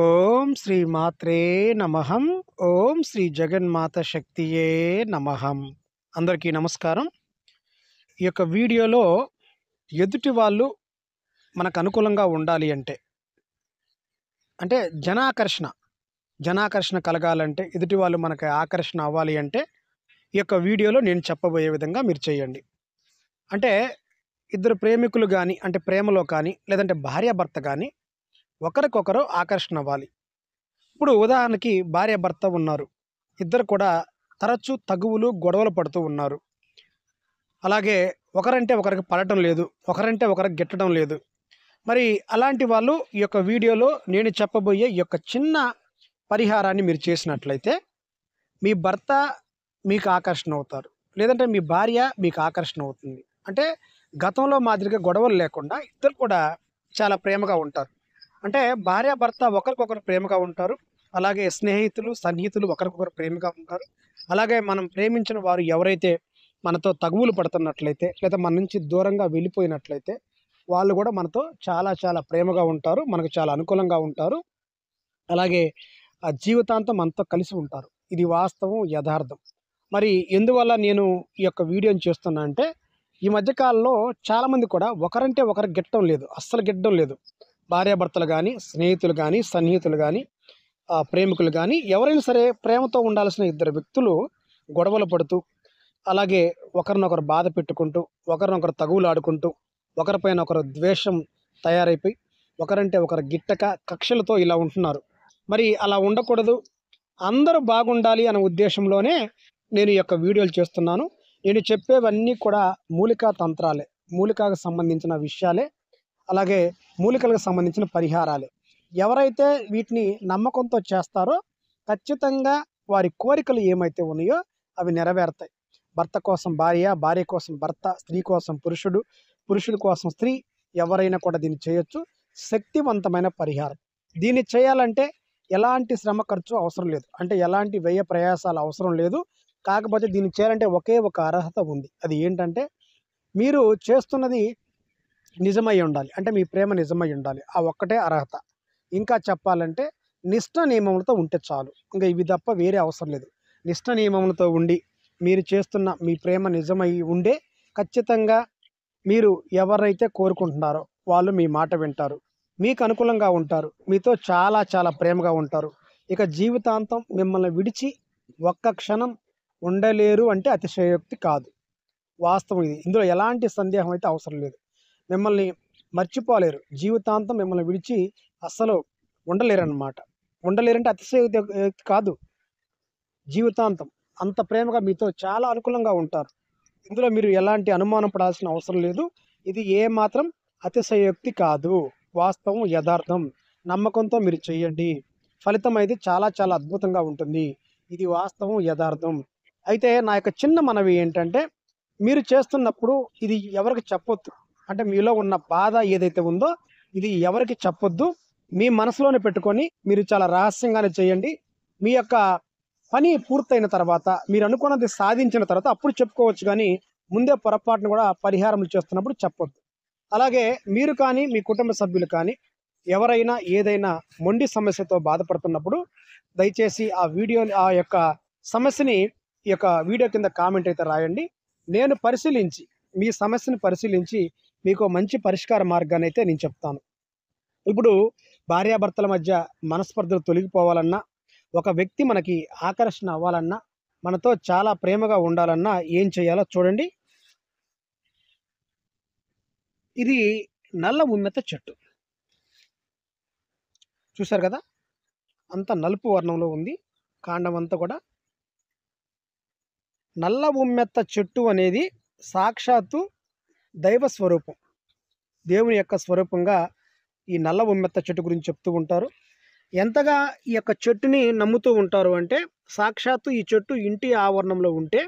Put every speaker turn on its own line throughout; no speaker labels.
ఓం శ్రీ మాత్రే నమః. ఓం శ్రీ జగన్మాత శక్తియే నమః. అందరికీ నమస్కారం. ఈ యొక్క వీడియోలో ఎదుటి వాళ్ళు మనకు అనుకూలంగా ఉండాలి అంటే జనాకర్షణ కలగాలంటే, ఎదుటి వాళ్ళు మనకి ఆకర్షణ అవ్వాలి అంటే ఈ యొక్క వీడియోలో నేను చెప్పబోయే విధంగా మీరు చేయండి. అంటే ఇద్దరు ప్రేమికులు కానీ, అంటే ప్రేమలో కానీ, లేదంటే భార్యాభర్త కానీ ఒకరికొకరు ఆకర్షణ అవ్వాలి. ఇప్పుడు ఉదాహరణకి భార్యాభర్త ఉన్నారు. ఇద్దరు కూడా తరచూ తగువులు, గొడవలు పడుతూ ఉన్నారు. అలాగే ఒకరంటే ఒకరికి పడటం లేదు, ఒకరంటే ఒకరికి గిట్టడం లేదు. మరి అలాంటి వాళ్ళు ఈ యొక్క వీడియోలో నేను చెప్పబోయే ఈ యొక్క చిన్న పరిహారాన్ని మీరు చేసినట్లయితే మీ భర్త మీకు ఆకర్షణ అవుతారు, లేదంటే మీ భార్య మీకు ఆకర్షణ అవుతుంది. అంటే గతంలో మాదిరిగా గొడవలు లేకుండా ఇద్దరు కూడా చాలా ప్రేమగా ఉంటారు. అంటే భార్యాభర్త ఒకరికొకరు ప్రేమగా ఉంటారు. అలాగే స్నేహితులు, సన్నిహితులు ఒకరికొకరు ప్రేమగా ఉంటారు. అలాగే మనం ప్రేమించిన వారు ఎవరైతే మనతో తగువులు పడుతున్నట్లయితే, లేదా మన నుంచి దూరంగా వెళ్ళిపోయినట్లయితే వాళ్ళు కూడా మనతో చాలా చాలా ప్రేమగా ఉంటారు. మనకు చాలా అనుకూలంగా ఉంటారు. అలాగే ఆ జీవితాంతం మనతో కలిసి ఉంటారు. ఇది వాస్తవం, యథార్థం. మరి ఎందువల్ల నేను ఈ యొక్క వీడియోని చేస్తున్నా అంటే, ఈ మధ్యకాలంలో చాలామంది కూడా ఒకరంటే ఒకరు గిట్టడం లేదు, అస్సలు గిట్టడం లేదు. భార్యాభర్తలు కానీ, స్నేహితులు కానీ, సన్నిహితులు కానీ, ప్రేమికులు కానీ, ఎవరైనా సరే ప్రేమతో ఉండాల్సిన ఇద్దరు వ్యక్తులు గొడవలు పడుతూ, అలాగే ఒకరినొకరు బాధ పెట్టుకుంటూ, ఒకరినొకరు తగువులాడుకుంటూ, ఒకరిపైన ఒకరు ద్వేషం తయారైపోయి, ఒకరంటే ఒకరు గిట్టక కక్షలతో ఇలా ఉంటున్నారు. మరి అలా ఉండకూడదు, అందరూ బాగుండాలి అనే ఉద్దేశంలోనే నేను ఈ యొక్క వీడియోలు చేస్తున్నాను. నేను చెప్పేవన్నీ కూడా మూలికా తంత్రాలే, మూలికాకు సంబంధించిన విషయాలే, అలాగే మూలికలకు సంబంధించిన పరిహారాలే. ఎవరైతే వీటిని నమ్మకంతో చేస్తారో ఖచ్చితంగా వారి కోరికలు ఏమైతే ఉన్నాయో అవి నెరవేరుతాయి. భర్త కోసం భార్య, భార్య కోసం భర్త, స్త్రీ కోసం పురుషుడు, పురుషుడి కోసం స్త్రీ, ఎవరైనా కూడా దీన్ని చేయొచ్చు. శక్తివంతమైన పరిహారం. దీన్ని చేయాలంటే ఎలాంటి శ్రమ ఖర్చు అవసరం లేదు, అంటే ఎలాంటి వ్యయ ప్రయాసాలు అవసరం లేదు. కాకపోతే దీన్ని చేయాలంటే ఒకే ఒక అర్హత ఉంది. అది ఏంటంటే, మీరు చేస్తున్నది నిజమై ఉండాలి, అంటే మీ ప్రేమ నిజమై ఉండాలి. ఆ ఒక్కటే అర్హత. ఇంకా చెప్పాలంటే నిష్ఠ నియమములతో ఉంటే చాలు. ఇంకా ఇవి తప్ప వేరే అవసరం లేదు. నిష్ఠ నియమములతో ఉండి మీరు చేస్తున్న మీ ప్రేమ నిజమై ఉండే ఖచ్చితంగా మీరు ఎవరైతే కోరుకుంటున్నారో వాళ్ళు మీ మాట వింటారు, మీకు అనుకూలంగా ఉంటారు, మీతో చాలా చాలా ప్రేమగా ఉంటారు. ఇక జీవితాంతం మిమ్మల్ని విడిచి ఒక్క క్షణం ఉండలేరు అంటే అతిశయోక్తి కాదు, వాస్తవం ఇది. ఇందులో ఎలాంటి సందేహం అయితే అవసరం లేదు. మిమ్మల్ని మర్చిపోలేరు, జీవితాంతం మిమ్మల్ని విడిచి అస్సలు ఉండలేరన్నమాట. ఉండలేరంటే అతిశయోక్తి కాదు, జీవితాంతం అంత ప్రేమగా మీతో చాలా అనుకూలంగా ఉంటారు. ఇందులో మీరు ఎలాంటి అనుమానం పడాల్సిన అవసరం లేదు. ఇది ఏమాత్రం అతిశయోక్తి కాదు, వాస్తవం, యథార్థం. నమ్మకంతో మీరు చేయండి, ఫలితం అయితే చాలా చాలా అద్భుతంగా ఉంటుంది. ఇది వాస్తవం, యథార్థం. అయితే నా యొక్క చిన్న మనవి ఏంటంటే, మీరు చేస్తున్నప్పుడు ఇది ఎవరికి చెప్పొద్దు. అంటే మీలో ఉన్న బాధ ఏదైతే ఉందో ఇది ఎవరికి చెప్పొద్దు. మీ మనసులోనే పెట్టుకొని మీరు చాలా రహస్యంగానే చేయండి. మీ యొక్క పని పూర్తయిన తర్వాత, మీరు అనుకున్నది సాధించిన తర్వాత అప్పుడు చెప్పుకోవచ్చు, కానీ ముందే పొరపాటును కూడా పరిహారం చేస్తున్నప్పుడు చెప్పొద్దు. అలాగే మీరు కానీ, మీ కుటుంబ సభ్యులు కానీ ఎవరైనా ఏదైనా మొండి సమస్యతో బాధపడుతున్నప్పుడు దయచేసి ఆ యొక్క సమస్యని ఈ యొక్క వీడియో కింద కామెంట్ అయితే రాయండి. నేను పరిశీలించి, మీ సమస్యను పరిశీలించి మీకు మంచి పరిష్కార మార్గాన్ని అయితే నేను చెప్తాను. ఇప్పుడు భార్యాభర్తల మధ్య మనస్పర్ధలు తొలగిపోవాలన్నా, ఒక వ్యక్తి మనకి ఆకర్షణ అవ్వాలన్నా, మనతో చాలా ప్రేమగా ఉండాలన్నా ఏం చేయాలో చూడండి. ఇది నల్ల ఉమ్మెత్త చెట్టు, చూశారు కదా, అంత నలుపు వర్ణంలో ఉంది. కాండం అంతా కూడా నల్ల ఉమ్మెత్త చెట్టు అనేది సాక్షాత్తు దైవ స్వరూపం, దేవుని యొక్క స్వరూపంగా ఈ నల్ల ఉమ్మెత్త చెట్టు గురించి చెప్తూ ఉంటారు. ఎంతగా ఈ యొక్క చెట్టుని నమ్ముతూ ఉంటారు అంటే, సాక్షాత్తు ఈ చెట్టు ఇంటి ఆవరణంలో ఉంటే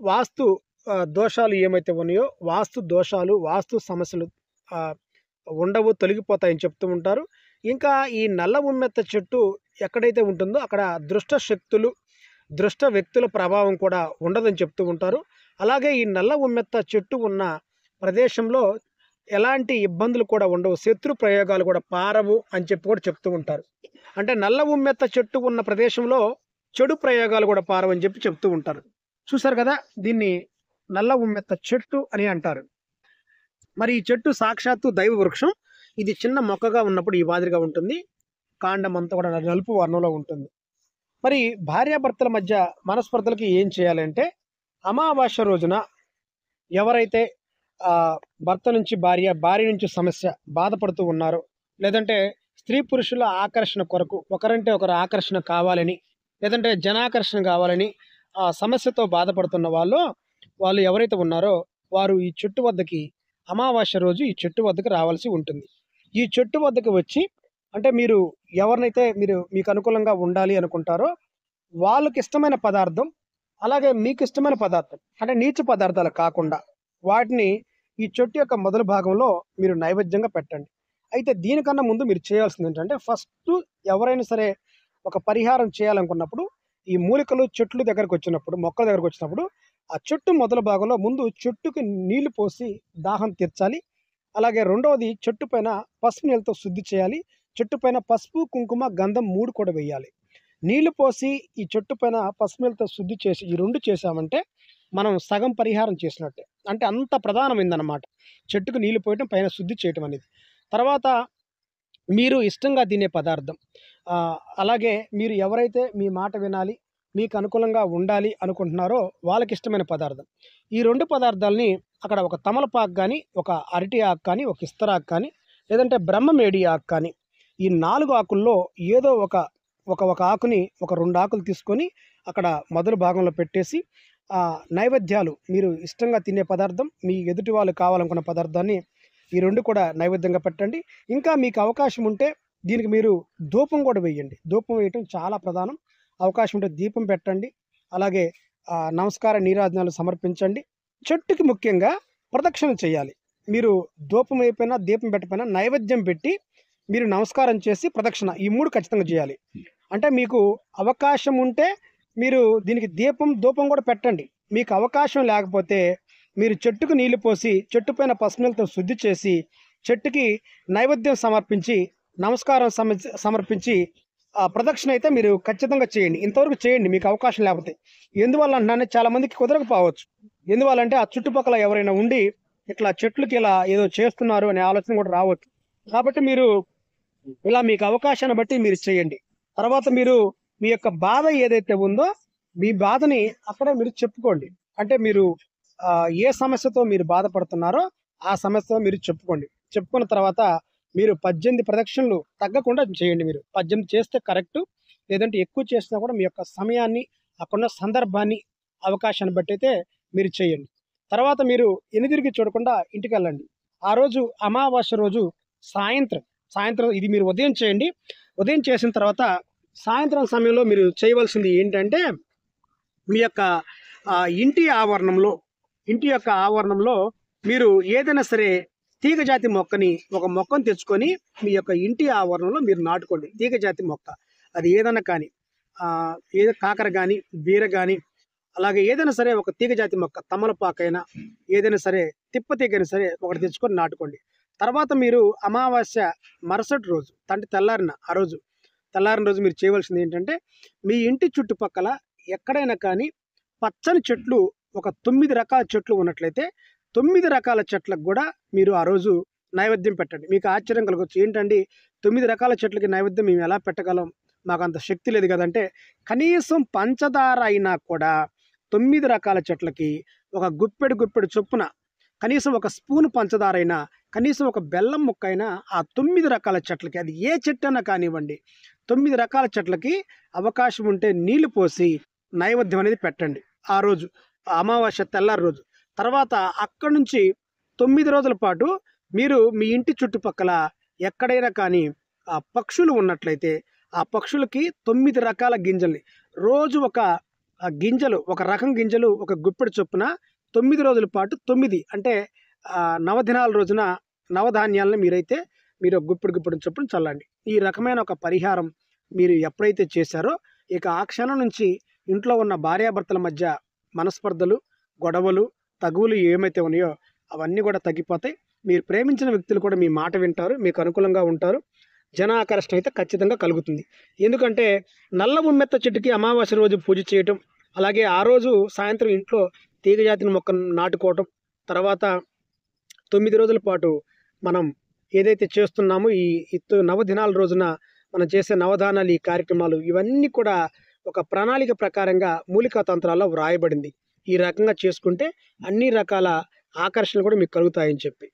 వాస్తు దోషాలు ఏమైతే ఉన్నాయో, వాస్తు దోషాలు, వాస్తు సమస్యలు ఉండవు, తొలగిపోతాయని చెప్తూ ఉంటారు. ఇంకా ఈ నల్ల ఉమ్మెత్త చెట్టు ఎక్కడైతే ఉంటుందో అక్కడ దుష్ట శక్తులు, దుష్ట వ్యక్తుల ప్రభావం కూడా ఉండదని చెప్తూ ఉంటారు. అలాగే ఈ నల్ల ఉమ్మెత్త చెట్టు ఉన్న ప్రదేశంలో ఎలాంటి ఇబ్బందులు కూడా ఉండవు, శత్రు ప్రయోగాలు కూడా పారవు అని చెప్పి కూడా చెప్తూ ఉంటారు. అంటే నల్ల ఉమ్మెత్త చెట్టు ఉన్న ప్రదేశంలో చెడు ప్రయోగాలు కూడా పారవు అని చెప్పి చెప్తూ ఉంటారు. చూసారు కదా, దీన్ని నల్ల ఉమ్మెత్త చెట్టు అని అంటారు. మరి ఈ చెట్టు సాక్షాత్తు దైవ వృక్షం. ఇది చిన్న మొక్కగా ఉన్నప్పుడు ఈ మాదిరిగా ఉంటుంది, కాండం అంతా కూడా నలుపు వర్ణంలో ఉంటుంది. మరి భార్యాభర్తల మధ్య మనస్పర్ధలకి ఏం చేయాలంటే, అమావాస్య రోజున ఎవరైతే భర్త నుంచి భార్య నుంచి సమస్య బాధపడుతూ ఉన్నారో, లేదంటే స్త్రీ పురుషుల ఆకర్షణ కొరకు ఒకరంటే ఒకరు ఆకర్షణ కావాలని, లేదంటే జనాకర్షణ కావాలని ఆ సమస్యతో బాధపడుతున్న వాళ్ళు ఎవరైతే ఉన్నారో వారు ఈ చెట్టు వద్దకి అమావాస్య రోజు ఈ చెట్టు వద్దకు రావాల్సి ఉంటుంది. ఈ చెట్టు వద్దకు వచ్చి, అంటే మీరు ఎవరినైతే మీకు అనుకూలంగా ఉండాలి అనుకుంటారో వాళ్ళకి ఇష్టమైన పదార్థం, అలాగే మీకు ఇష్టమైన పదార్థం, అంటే నీచ పదార్థాలు కాకుండా వాటిని ఈ చెట్టు యొక్క మొదటి భాగంలో మీరు నైవేద్యంగా పెట్టండి. అయితే దీనికన్నా ముందు మీరు చేయాల్సింది ఏంటంటే, ఫస్ట్ ఎవరైనా సరే ఒక పరిహారం చేయాలనుకున్నప్పుడు ఈ మూలికలు చెట్లు దగ్గరకు వచ్చినప్పుడు, మొక్కల దగ్గరకు వచ్చినప్పుడు ఆ చెట్టు మొదల భాగంలో ముందు చెట్టుకి నీళ్లు పోసి దాహం తీర్చాలి. అలాగే రెండవది చెట్టు పైన పసుపు నీళ్ళతో శుద్ధి చేయాలి. చెట్టు పైన పసుపు, కుంకుమ, గంధం 3 కూడా వేయాలి. నీళ్లు పోసి ఈ చెట్టు పైన పసుపు నీళ్ళతో శుద్ధి చేసి ఈ 2 చేసామంటే మనం సగం పరిహారం చేసినట్టే. అంటే అంత ప్రధానమైందన్నమాట చెట్టుకు నీళ్లు పోయటం, పైన శుద్ధి చేయటం అనేది. తర్వాత మీరు ఇష్టంగా తినే పదార్థం, అలాగే మీరు ఎవరైతే మీ మాట వినాలి, మీకు అనుకూలంగా ఉండాలి అనుకుంటున్నారో వాళ్ళకి ఇష్టమైన పదార్థం, ఈ 2 పదార్థాలని అక్కడ ఒక తమలపాకు కానీ, ఒక అరటి ఆకు కానీ, ఒక ఇస్తరాకు కానీ, లేదంటే బ్రహ్మమేడి ఆకు కానీ, ఈ 4 ఆకుల్లో ఏదో ఒక ఆకుని, ఒక 2 ఆకులు తీసుకొని అక్కడ మొదటి భాగంలో పెట్టేసి నైవేద్యాలు, మీరు ఇష్టంగా తినే పదార్థం, మీ ఎదుటి వాళ్ళు కావాలనుకున్న పదార్థాన్ని ఈ 2 కూడా నైవేద్యంగా పెట్టండి. ఇంకా మీకు అవకాశం ఉంటే దీనికి మీరు ధూపం కూడా వేయండి. ధూపం వేయటం చాలా ప్రధానం. అవకాశం ఉంటే దీపం పెట్టండి. అలాగే నమస్కార నీరాజనాలు సమర్పించండి. చెట్టుకి ముఖ్యంగా ప్రదక్షిణ చేయాలి. మీరు ధూపం అయిపోయినా దీపం పెట్టకపోయినా నైవేద్యం పెట్టి మీరు నమస్కారం చేసి ప్రదక్షిణ, ఈ 3 ఖచ్చితంగా చేయాలి. అంటే మీకు అవకాశం ఉంటే మీరు దీనికి ధూపం కూడా పెట్టండి. మీకు అవకాశం లేకపోతే మీరు చెట్టుకు నీళ్లు పోసి చెట్టు పైన పసుపు నీళ్ళతో శుద్ధి చేసి చెట్టుకి నైవేద్యం సమర్పించి నమస్కారం సమర్పించి ప్రదక్షిణ అయితే మీరు ఖచ్చితంగా చేయండి. ఇంతవరకు చేయండి మీకు అవకాశం లేకపోతే. ఎందువల్ల అంటున్నానే, చాలా మందికి కుదరకపోవచ్చు. ఎందువల్లంటే ఆ చుట్టుపక్కల ఎవరైనా ఉండి ఇట్లా చెట్లకి ఇలా ఏదో చేస్తున్నారు అనే ఆలోచన కూడా రావచ్చు. కాబట్టి మీరు ఇలా మీకు అవకాశాన్ని బట్టి మీరు చేయండి. తర్వాత మీరు మీ యొక్క బాధ ఏదైతే ఉందో మీ బాధని అక్కడే మీరు చెప్పుకోండి. అంటే మీరు ఏ సమస్యతో మీరు బాధపడుతున్నారో ఆ సమస్యతో మీరు చెప్పుకోండి. చెప్పుకున్న తర్వాత మీరు 18 ప్రదక్షిణలు తగ్గకుండా చేయండి. మీరు 18 చేస్తే కరెక్టు, లేదంటే ఎక్కువ చేసినా కూడా మీ యొక్క సమయాన్ని, అక్కడున్న సందర్భాన్ని, అవకాశాన్ని బట్టి అయితే మీరు చేయండి. తర్వాత మీరు ఎనుదిరిగి చూడకుండా ఇంటికి వెళ్ళండి. ఆ రోజు అమావాస్య రోజు సాయంత్రం ఇది మీరు ఉదయం చేయండి. ఉదయం చేసిన తర్వాత సాయంత్రం సమయంలో మీరు చేయవలసింది ఏంటంటే, మీ యొక్క ఇంటి యొక్క ఆవరణంలో మీరు ఏదైనా సరే తీగజాతి మొక్కను తెచ్చుకొని మీ యొక్క ఇంటి ఆవరణలో మీరు నాటుకోండి. తీగజాతి మొక్క అది ఏదైనా కానీ, ఏదో కాకర కానీ, బీర కానీ, అలాగే ఏదైనా సరే ఒక తీగజాతి మొక్క, తమలపాకైనా ఏదైనా సరే, తిప్పతీగైనా సరే ఒకటి తెచ్చుకొని నాటుకోండి. తర్వాత మీరు అమావాస్య మరుసటి రోజు తెల్లారిన రోజు మీరు చేయవలసింది ఏంటంటే, మీ ఇంటి చుట్టుపక్కల ఎక్కడైనా కానీ పచ్చని చెట్లు ఒక 9 రకాల చెట్లు ఉన్నట్లయితే 9 రకాల చెట్లకు కూడా మీరు ఆ రోజు నైవేద్యం పెట్టండి. మీకు ఆశ్చర్యం కలగవచ్చు, ఏంటండి 9 రకాల చెట్లకి నైవేద్యం మేము ఎలా పెట్టగలం, మాకు అంత శక్తి లేదు కదంటే, కనీసం పంచదార అయినా కూడా 9 రకాల చెట్లకి ఒక గుప్పెడు చొప్పున, కనీసం ఒక స్పూన్ పంచదార అయినా, కనీసం ఒక బెల్లం ముక్క అయినా ఆ 9 రకాల చెట్లకి, అది ఏ చెట్టు అయినా కానివ్వండి, 9 రకాల చెట్లకి అవకాశం ఉంటే నీళ్లు పోసి నైవేద్యం అనేది పెట్టండి ఆ రోజు, అమావాస్య తెల్లారి రోజు. తర్వాత అక్కడి నుంచి 9 రోజుల పాటు మీరు మీ ఇంటి చుట్టుపక్కల ఎక్కడైనా కానీ ఆ పక్షులు ఉన్నట్లయితే ఆ పక్షులకి 9 రకాల గింజల్ని, రోజు ఒక రకం గింజలు ఒక గుప్పెడు చొప్పున 9 రోజుల పాటు 9 అంటే నవదినాల రోజున నవధాన్యాలను మీరు గుప్పెడు చొప్పున చల్లండి. ఈ రకమైన ఒక పరిహారం మీరు ఎప్పుడైతే చేశారో ఇక ఆ క్షణం నుంచి ఇంట్లో ఉన్న భార్యాభర్తల మధ్య మనస్పర్ధలు, గొడవలు, తగువులు ఏమైతే ఉన్నాయో అవన్నీ కూడా తగ్గిపోతాయి. మీరు ప్రేమించిన వ్యక్తులు కూడా మీ మాట వింటారు, మీకు అనుకూలంగా ఉంటారు. జన ఆకర్షణ అయితే ఖచ్చితంగా కలుగుతుంది. ఎందుకంటే నల్ల ఉమ్మెత్త చెట్టుకి అమావాస్య రోజు పూజ చేయటం, అలాగే ఆ రోజు సాయంత్రం ఇంట్లో తీగజాతిని మొక్కను నాటుకోవటం, తర్వాత 9 రోజుల పాటు మనం ఏదైతే చేస్తున్నామో ఈ నవదినాల రోజున మనం చేసే నవదానాలు, ఈ కార్యక్రమాలు ఇవన్నీ కూడా ఒక ప్రణాళిక ప్రకారంగా మూలికా తంత్రాల్లో వ్రాయబడింది. ఈ రకంగా చేసుకుంటే అన్ని రకాల ఆకర్షణలు కూడా మీకు కలుగుతాయని చెప్పి.